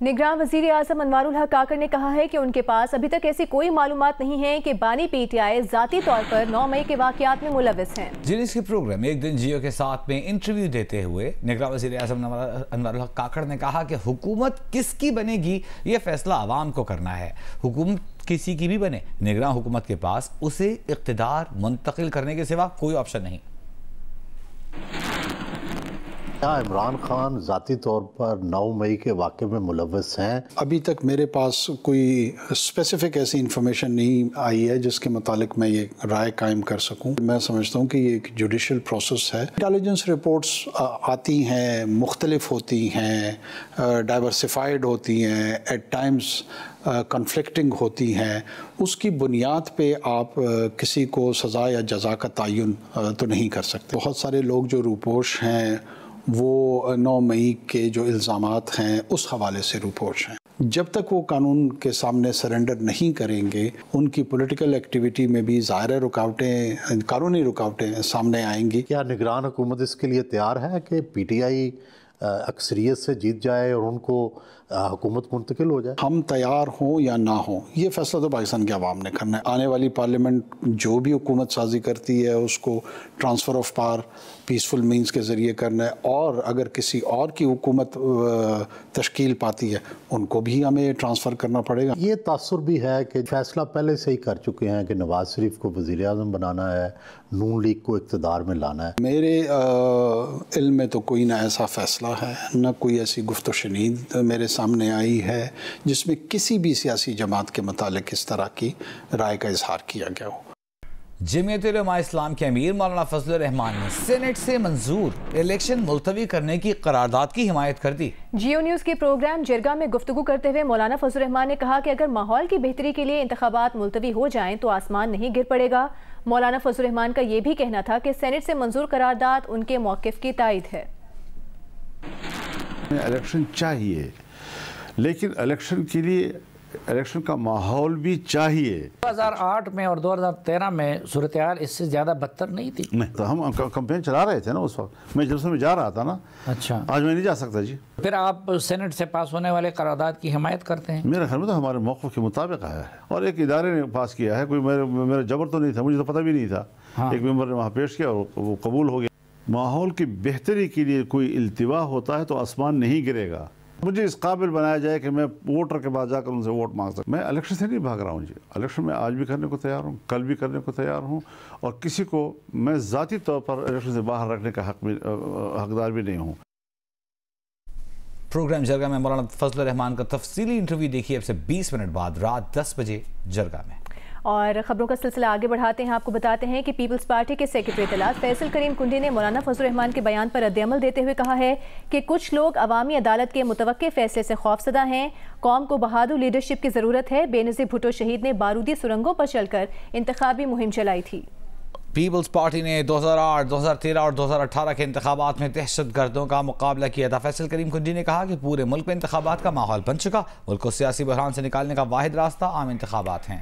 نگراں وزیر اعظم انوار الحق کاکڑ نے کہا ہے کہ ان کے پاس ابھی تک ایسی کوئی معلومات نہیں ہیں کہ بانی پی ٹی آئی ذاتی طور پر 9 مئی کے واقعات میں ملوث ہیں۔ جنیس کے پروگرام ایک دن جیو کے ساتھ میں انٹرویو دیتے ہوئے نگراں وزیر اعظم انوار الحق کاکڑ نے کہا کہ حکومت کس کی بنے گی یہ فیصلہ عوام کو کرنا ہے۔ حکومت کسی کی بھی بنے، نگراں حکومت کے پاس اسے اقتدار منتقل کرنے کے سوا کوئی آپشن نہیں۔ کیا عمران خان ذاتی طور پر 9 مئی کے واقعے میں ملوث ہیں؟ ابھی تک میرے پاس کوئی اسپیسیفک ایسی انفارمیشن نہیں آئی ہے جس کے متعلق میں یہ رائے قائم کر سکوں۔ میں سمجھتا ہوں کہ یہ ایک جوڈیشل پروسیس ہے۔ انٹیلیجنس رپورٹس آتی ہیں، مختلف ہوتی ہیں، ڈائیورسیفائڈ ہوتی ہیں، ایٹ ٹائمز کنفلکٹنگ ہوتی ہیں۔ اس کی بنیاد پہ آپ کسی کو سزا یا جزا کا تعین تو نہیں کر سکتے۔ بہت سارے لوگ جو روپوش ہیں وہ 9 مئی کے جو الزامات ہیں اس حوالے سے روپوش ہیں۔ جب تک وہ قانون کے سامنے سرنڈر نہیں کریں گے، ان کی پولیٹیکل ایکٹیویٹی میں بھی ظاہر رکاوٹیں، قانونی رکاوٹیں سامنے آئیں گی۔ کیا نگران حکومت اس کے لیے تیار ہے کہ پی ٹی آئی اکثریت سے جیت جائے اور ان کو حکومت منتقل ہو جائے؟ ہم تیار ہوں یا نہ ہوں، یہ فیصلہ تو پاکستان کے عوام نے کرنا ہے۔ آنے والی پارلیمنٹ جو بھی حکومت سازی کرتی ہے اس کو transfer of power peaceful means کے ذریعے کرنا ہے، اور اگر کسی اور کی حکومت تشکیل پاتی ہے ان کو بھی ہمیں ٹرانسفر کرنا پڑے گا۔ یہ تاثر بھی ہے کہ فیصلہ پہلے سے ہی کر چکے ہیں کہ نواز شریف کو وزیر اعظم بنانا ہے، نون لیگ کو اقتدار میں لانا ہے۔ میرے علم میں تو کوئی نہ ایسا فیصلہ ہے، نہ کوئی ایسی گفت و شنید میرے سامنے آئی ہے جس میں کسی بھی سیاسی جماعت کے متعلق اس طرح کی رائے کا اظہار کیا گیا ہو۔ جمعیت علماء اسلام کے امیر مولانا فضل الرحمان نے سینٹ سے منظور الیکشن ملتوی کرنے کی قرارداد کی حمایت کر دی۔ جیو نیوز کے پروگرام جرگہ میں گفتگو کرتے ہوئے مولانا فضل الرحمان نے کہا کہ اگر ماحول کی بہتری کے لیے انتخابات ملتوی ہو جائیں تو آسمان نہیں گر پڑے گا۔ مولانا فضل الرحمان کا یہ بھی کہنا تھا کہ سینٹ سے منظور قرارداد ان کے موقف کی تائید ہے۔ الیکشن چاہیے، لیکن الیکشن کے لیے الیکشن کا ماحول بھی چاہیے۔ 2008 میں اور 2013 میں صورتحال اس سے زیادہ بدتر نہیں تھی۔ نہیں تو ہم کمپین چلا رہے تھے نا اس وقت، میں جلسے میں جا رہا تھا نا۔ اچھا، آج میں نہیں جا سکتا جی۔ پھر آپ سینٹ سے پاس ہونے والے قرارداد کی حمایت کرتے ہیں؟ میرے خیال میں تو ہمارے موقف کے مطابق آیا ہے، اور ایک ادارے نے پاس کیا ہے، کوئی میرا جبر تو نہیں تھا، مجھے تو پتہ بھی نہیں تھا۔ ایک ممبر نے وہاں پیش کیا اور وہ قبول ہو گیا۔ ماحول کی بہتری کے لیے کوئی التوا ہوتا ہے تو آسمان نہیں گرے گا۔ مجھے اس قابل بنایا جائے کہ میں ووٹر کے پاس جا کر ان سے ووٹ مانگ سکتا۔ میں الیکشن سے نہیں بھاگ رہا ہوں جی، الیکشن میں آج بھی کرنے کو تیار ہوں، کل بھی کرنے کو تیار ہوں، اور کسی کو میں ذاتی طور پر الیکشن سے باہر رکھنے کا حقدار بھی نہیں ہوں۔ پروگرام جرگہ میں مولانا فضل الرحمان کا تفصیلی انٹرویو دیکھیے اب سے 20 منٹ بعد رات 10 بجے جرگہ میں۔ اور خبروں کا سلسلہ آگے بڑھاتے ہیں۔ آپ کو بتاتے ہیں کہ پیپلز پارٹی کے سیکرٹری اطلاعات فیصل کریم کنڈی نے مولانا فضل الرحمان کے بیان پر رد عمل دیتے ہوئے کہا ہے کہ کچھ لوگ عوامی عدالت کے متوقع فیصلے سے خوفزدہ ہیں۔ قوم کو بہادر لیڈرشپ کی ضرورت ہے۔ بے نظیر بھٹو شہید نے بارودی سرنگوں پر چل کر انتخابی مہم چلائی تھی۔ پیپلز پارٹی نے 2008، 2013 اور 2018 کے انتخابات میں دہشت گردوں کا مقابلہ کیا تھا۔ فیصل کریم کنڈی نے کہا کہ پورے ملک میں انتخابات کا ماحول بن چکا، ملک کو سیاسی بحران سے نکالنے کا واحد راستہ عام انتخابات ہیں۔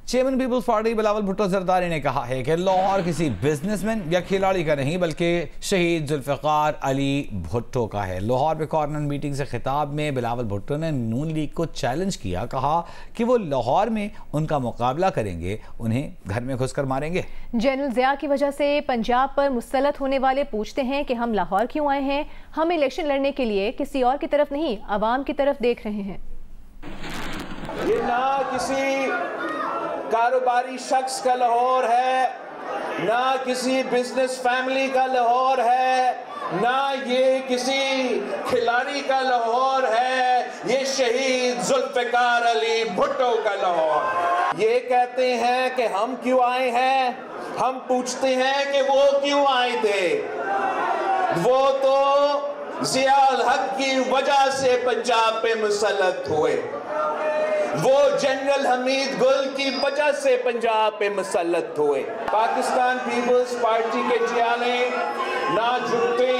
چیئرمین پیپلز پارٹی بلاول بھٹو زرداری نے کہا ہے کہ لاہور کسی بزنس مین یا کھلاڑی کا نہیں بلکہ شہید ذوالفقار علی بھٹو کا ہے۔ لاہور میں کارنر میٹنگ سے خطاب میں بلاول بھٹو نے نون لیگ کو چیلنج کیا، کہا کہ وہ لاہور میں ان کا مقابلہ کریں گے، انہیں گھر میں گھس کر ماریں گے۔ جنرل ضیاء کی وجہ سے پنجاب پر مسلط ہونے والے پوچھتے ہیں کہ ہم لاہور کیوں آئے ہیں؟ ہم الیکشن لڑنے کے لیے کسی اور کی طرف نہیں، عوام کی طرف دیکھ رہے ہیں۔ یہ نہ کسی کاروباری شخص کا لاہور ہے، نہ کسی بزنس فیملی کا لاہور ہے، نہ یہ کسی کھلاڑی کا لاہور ہے، یہ شہید ذوالفقار علی بھٹو کا لاہور۔ یہ کہتے ہیں کہ ہم کیوں آئے ہیں، ہم پوچھتے ہیں کہ وہ کیوں آئے تھے۔ وہ تو ضیاء الحق کی وجہ سے پنجاب پہ مسلط ہوئے، وہ جنرل حمید گل کی وجہ سے پنجاب پہ مسلط ہوئے۔ پاکستان پیپلز پارٹی کے جیانے نہ جھکتے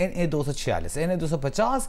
NA 246, NA 250